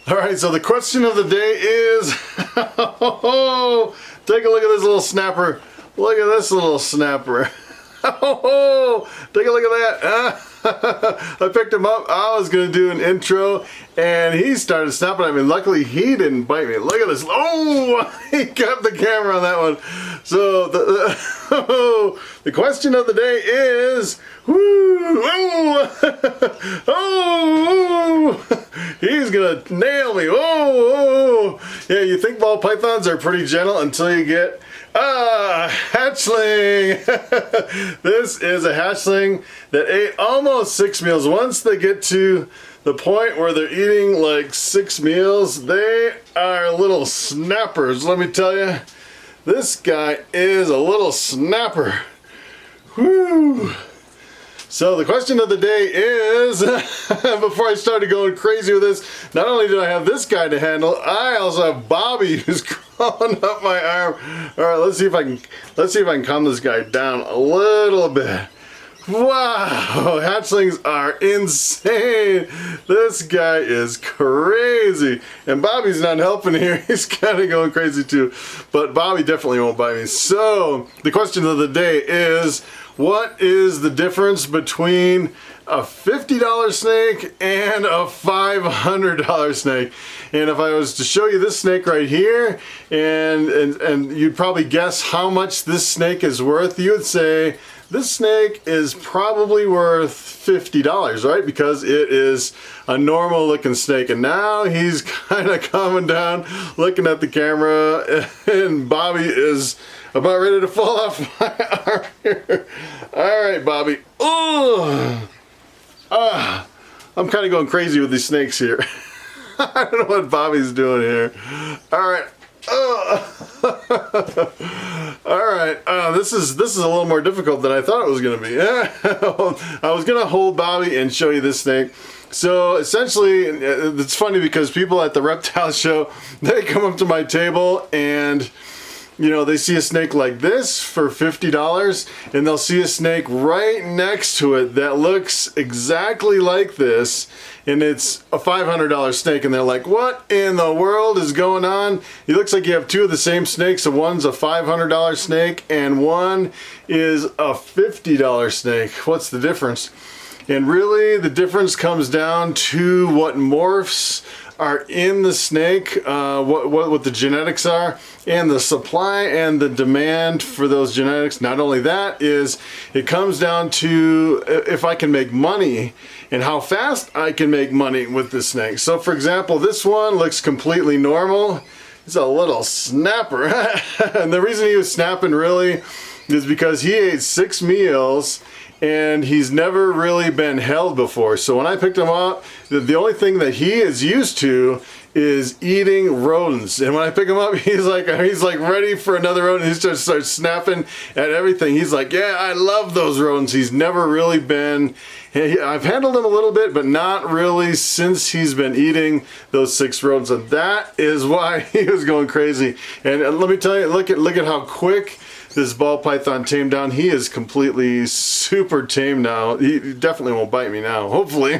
All right, so the question of the day is, take a look at this little snapper. Look at this little snapper. Take a look at that. I picked him up. I was going to do an intro, and he started snapping at me. Luckily, he didn't bite me. Look at this. Oh, he got the camera on that one. So the question of the day is, he's going to nail me. Yeah, you think ball pythons are pretty gentle until you get hatchling. This is a hatchling that ate almost 6 meals. Once they get to the point where they're eating like 6 meals, they are little snappers. Let me tell you, this guy is a little snapper. Whew. So the question of the day is, before I started going crazy with this, not only do I have this guy to handle, I also have Bobby who's crawling up my arm. All right, let's see if I can calm this guy down a little bit. Wow, hatchlings are insane. This guy is crazy. And Bobby's not helping here. He's kind of going crazy too. But Bobby definitely won't bite me. So the question of the day is, what is the difference between a $50 snake and a $500 snake? And if I was to show you this snake right here, and you'd probably guess how much this snake is worth, you would say this snake is probably worth $50, right? Because it is a normal looking snake. And now he's kind of calming down, looking at the camera, and Bobby is about ready to fall off my arm here. All right, Bobby. I'm kind of going crazy with these snakes here. I don't know what Bobby's doing here. All right. All right. This is a little more difficult than I thought it was going to be. I was going to hold Bobby and show you this snake. So essentially, it's funny because people at the reptile show, they come up to my table and, you know, they see a snake like this for $50, and they'll see a snake right next to it that looks exactly like this, and it's a $500 snake, and they're like, what in the world is going on? It looks like you have two of the same snakes, so one's a $500 snake and one is a $50 snake. What's the difference? And really, the difference comes down to what morphs are in the snake, what the genetics are, and the supply and the demand for those genetics. Not only that, is it comes down to if I can make money and how fast I can make money with this snake. So for example, this one looks completely normal. It's a little snapper. And the reason he was snapping really is because he ate 6 meals and he's never really been held before. So when I picked him up, the only thing that he is used to is eating rodents. And when I pick him up, he's like ready for another rodent. He just starts snapping at everything. He's like, yeah, I love those rodents. He's never really been, I've handled him a little bit, but not really since he's been eating those 6 rodents. And that is why he was going crazy. And let me tell you, look at how quick this ball python tamed down. He is completely super tame now. He definitely won't bite me now, hopefully.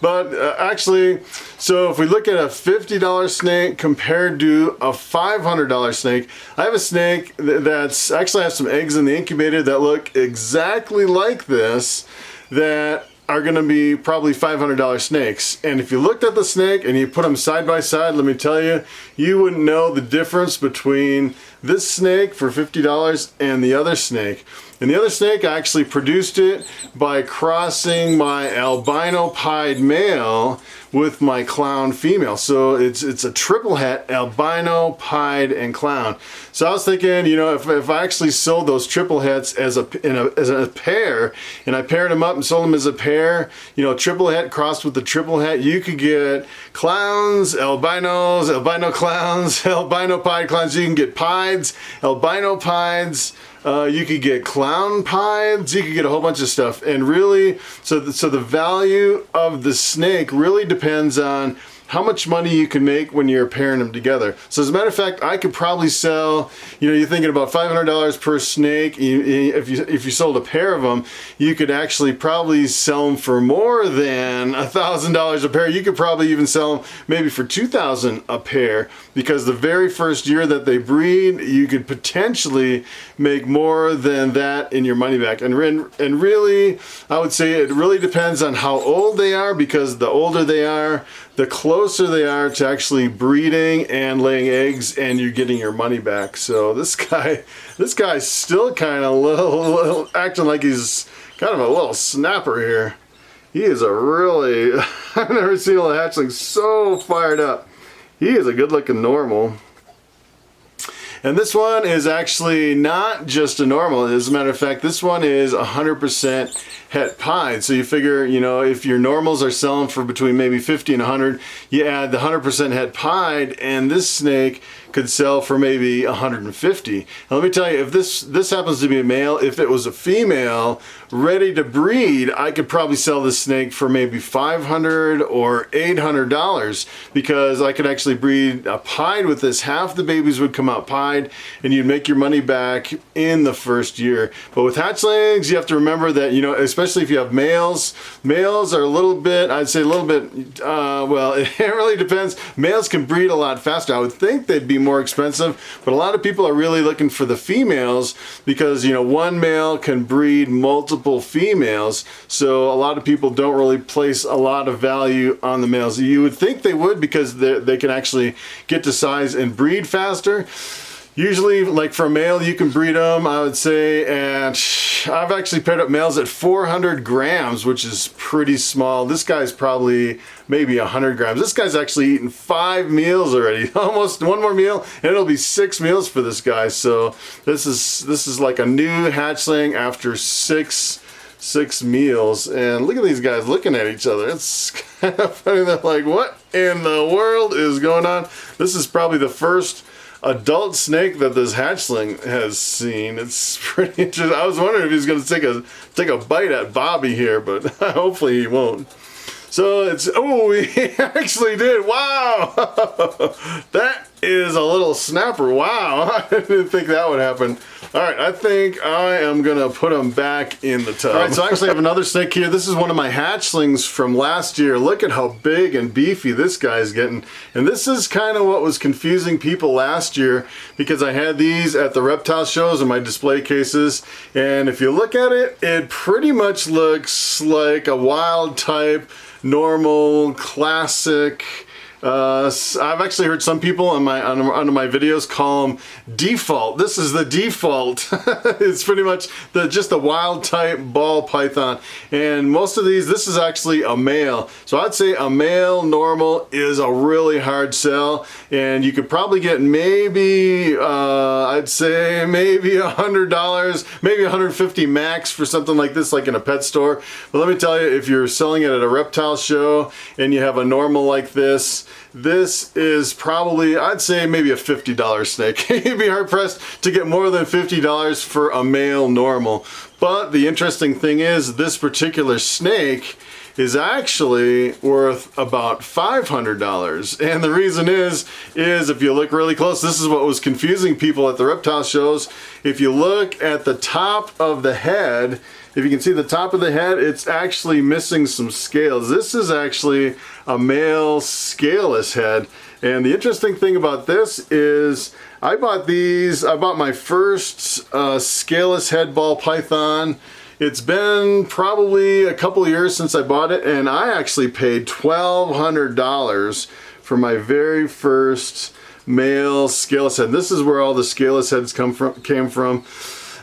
But actually, so if we look at a $50 snake compared to a $500 snake, I have a snake that's actually has some eggs in the incubator that look exactly like this, that are going to be probably $500 snakes. And if you looked at the snake and you put them side by side, let me tell you, you wouldn't know the difference between this snake for $50 and the other snake. And the other snake, I actually produced it by crossing my albino pied male with my clown female. So it's a triple het, albino, pied, and clown. So I was thinking, you know, if I actually sold those triple hets as a pair, and I paired them up and sold them as a pair, you know, triple het crossed with the triple het, you could get clowns, albinos, albino clowns, albino pied clowns. You can get pieds, albino pieds. You could get clown pieds, you could get a whole bunch of stuff. And really, so the value of the snake really depends on how much money you can make when you're pairing them together. So as a matter of fact, I could probably sell, you know, you're thinking about $500 per snake. If you sold a pair of them, you could actually probably sell them for more than $1,000 a pair. You could probably even sell them maybe for $2,000 a pair, because the very first year that they breed, you could potentially make more than that in your money back. And really, I would say it really depends on how old they are, because the older they are, the closer they are to actually breeding and laying eggs, and you're getting your money back. So this guy's still kind of little acting like he's kind of a little snapper here. He is a really, I've never seen a hatchling so fired up. He is a good looking normal. And this one is actually not just a normal. As a matter of fact, this one is 100% het pied. So you figure, you know, if your normals are selling for between maybe 50 and 100, you add the 100% het pied, and this snake could sell for maybe 150. Now let me tell you, if this happens to be a male, if it was a female ready to breed, I could probably sell this snake for maybe $500 or $800, because I could actually breed a pied with this. Half the babies would come out pied, and you'd make your money back in the first year. But with hatchlings, you have to remember that, you know, especially if you have males are a little bit, I'd say a little bit, well, it really depends. Males can breed a lot faster. I would think they'd be more expensive, but a lot of people are really looking for the females, because, you know, one male can breed multiple females. So a lot of people don't really place a lot of value on the males. You would think they would, because they can actually get to size and breed faster. Usually, like for a male, you can breed them, I would say, and I've actually paired up males at 400 grams, which is pretty small. This guy's probably maybe 100 grams. This guy's actually eaten 5 meals already. Almost one more meal, and it'll be 6 meals for this guy. So this is like a new hatchling after six meals. And look at these guys looking at each other. It's kind of funny. They're like, what in the world is going on? This is probably the first adult snake that this hatchling has seen. It's pretty interesting. I was wondering if he's going to take a bite at Bobby here, but hopefully he won't. So it's, oh, he actually did. Wow. That is a little snapper. Wow. I didn't think that would happen. All right, I think I am going to put him back in the tub. All right, so I actually have another snake here. This is one of my hatchlings from last year. Look at how big and beefy this guy's getting. And this is kind of what was confusing people last year, because I had these at the reptile shows in my display cases. And if you look at it, it pretty much looks like a wild type, normal, classic. I've actually heard some people on my videos call them default. This is the default. It's pretty much just the wild type ball python. And most of these, this is actually a male. So I'd say a male normal is a really hard sell, and you could probably get maybe, I'd say maybe $100, maybe $150 max for something like this, like in a pet store. But let me tell you, if you're selling it at a reptile show and you have a normal like this is probably, I'd say maybe a $50 snake. You'd be hard pressed to get more than $50 for a male normal. But the interesting thing is, this particular snake is actually worth about $500. And the reason is if you look really close, this is what was confusing people at the reptile shows. If you look at the top of the head, if you can see the top of the head, it's actually missing some scales. This is actually a male scaleless head. And the interesting thing about this is I bought my first scaleless head ball python. It's been probably a couple years since I bought it, and I actually paid $1,200 for my very first male scaleless head. This is where all the scaleless heads came from.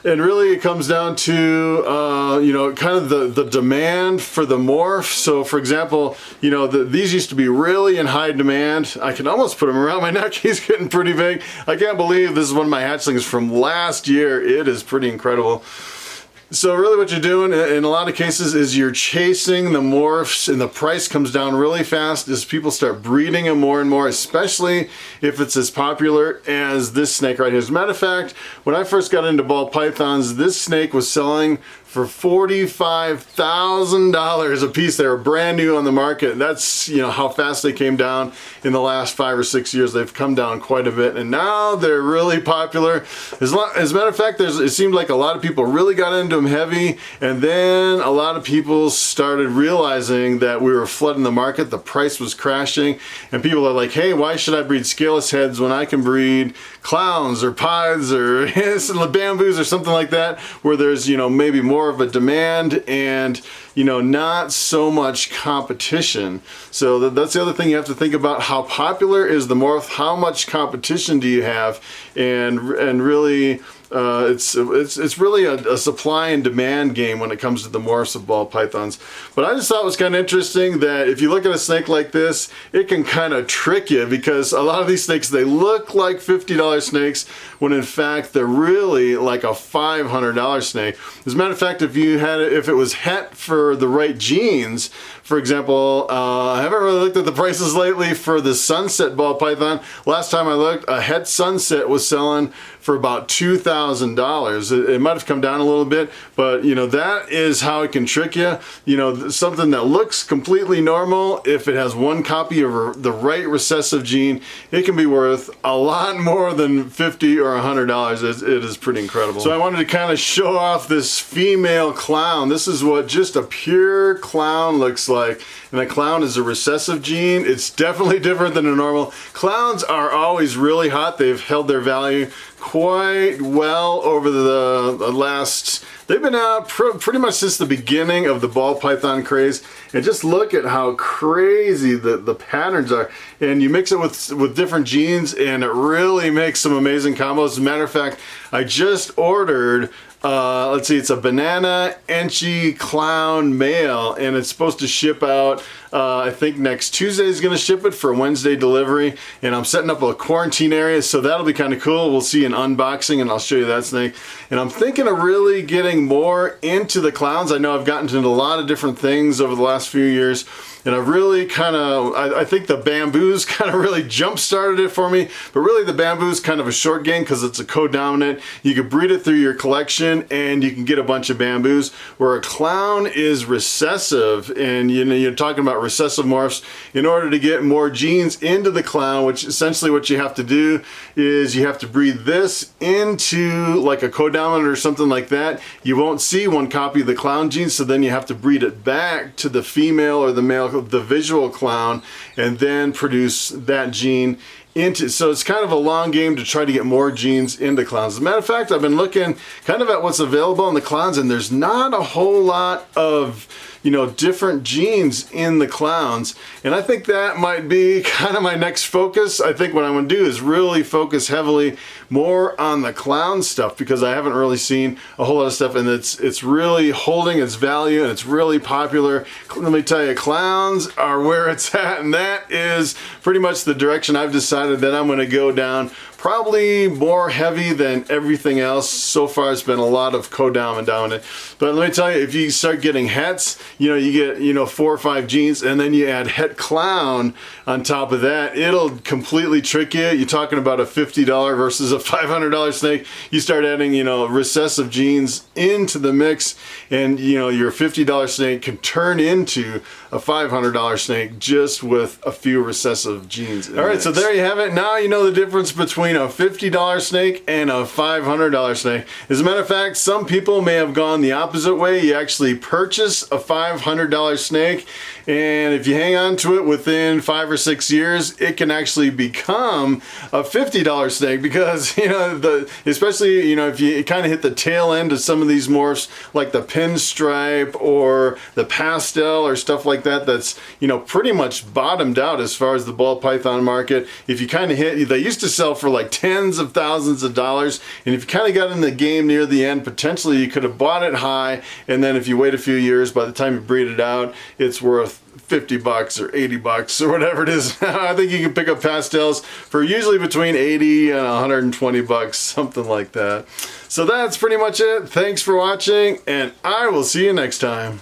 And really it comes down to, you know, kind of the demand for the morph. So for example, you know, these used to be really in high demand. I can almost put him around my neck. He's getting pretty big. I can't believe this is one of my hatchlings from last year. It is pretty incredible. So really what you're doing in a lot of cases is you're chasing the morphs, and the price comes down really fast as people start breeding them more and more, especially if it's as popular as this snake right here. As a matter of fact, when I first got into ball pythons, this snake was selling for $45,000 a piece. They were brand new on the market. That's, you know, how fast they came down in the last 5 or 6 years. They've come down quite a bit, and now they're really popular. As a matter of fact, it seemed like a lot of people really got into them heavy, and then a lot of people started realizing that we were flooding the market, the price was crashing, and people are like, hey, why should I breed scaleless heads when I can breed clowns or pies or bamboos or something like that, where there's, you know, maybe more of a demand and, you know, not so much competition. So that's the other thing you have to think about. How popular is the morph? How much competition do you have? And really, it's really a supply and demand game when it comes to the morphs of ball pythons. But I just thought it was kind of interesting that if you look at a snake like this, it can kind of trick you, because a lot of these snakes, they look like $50 snakes when in fact they're really like a $500 snake. As a matter of fact, if it was het for the right genes, for example, I haven't really looked at the prices lately for the sunset ball python. Last time I looked, a het sunset was selling for about $2,000. It might have come down a little bit, but you know, that is how it can trick you. You know, something that looks completely normal, if it has one copy of the right recessive gene, it can be worth a lot more than $50 or $100. It is pretty incredible. So I wanted to kind of show off this female clown. This is what just a pure clown looks like. And a clown is a recessive gene. It's definitely different than a normal. Clowns are always really hot. They've held their value quite well over the last, they've been out pretty much since the beginning of the ball python craze. And just look at how crazy the patterns are. And you mix it with different genes, and it really makes some amazing combos. As a matter of fact, I just ordered, let's see, it's a banana Enchi clown male, and it's supposed to ship out, I think next Tuesday is going to ship it for a Wednesday delivery. And I'm setting up a quarantine area, so that'll be kind of cool. We'll see an unboxing, and I'll show you that snake. And I'm thinking of really getting more into the clowns. I know I've gotten into a lot of different things over the last few years, and I've really kind of, I think the bamboos kind of really jump-started it for me, but really the bamboo's kind of a short game because it's a co-dominant. You can breed it through your collection and you can get a bunch of bamboos, where a clown is recessive, and you know, you're talking about recessive morphs. In order to get more genes into the clown, which essentially what you have to do is you have to breed this into like a co-dominant or something like that. You won't see one copy of the clown gene, so then you have to breed it back to the female or the male, the visual clown, and then produce that gene into. So it's kind of a long game to try to get more genes into clowns. As a matter of fact, I've been looking kind of at what's available in the clowns, and there's not a whole lot of, you know, different genes in the clowns. And I think that might be kind of my next focus. I think what I'm going to do is really focus heavily more on the clown stuff, because I haven't really seen a whole lot of stuff, and it's really holding its value, and it's really popular. Let me tell you, clowns are where it's at, and that is pretty much the direction I've decided that I'm going to go down. Probably more heavy than everything else. So far it's been a lot of co-dominant. But let me tell you, if you start getting hets, you know, you get, you know, 4 or 5 genes, and then you add het clown on top of that, it'll completely trick you. You're talking about a $50 versus a $500 snake. You start adding, you know, recessive genes into the mix, and you know, your $50 snake can turn into a $500 snake just with a few recessive genes. All right, so there you have it. Now you know the difference between a $50 snake and a $500 snake. As a matter of fact, some people may have gone the opposite way. You actually purchase a $500 snake, and if you hang on to it within 5 or 6 years, it can actually become a $50 snake, because you know, especially, you know, if you kind of hit the tail end of some of these morphs, like the pinstripe or the pastel or stuff like that, that's, you know, pretty much bottomed out as far as the ball python market. If you kind of hit, they used to sell for like tens of thousands of dollars, and if you kind of got in the game near the end, potentially you could have bought it high, and then if you wait a few years, by the time you breed it out, it's worth $50 or $80 or whatever it is. I think you can pick up pastels for usually between $80 and $120, something like that. So that's pretty much it. Thanks for watching, and I will see you next time.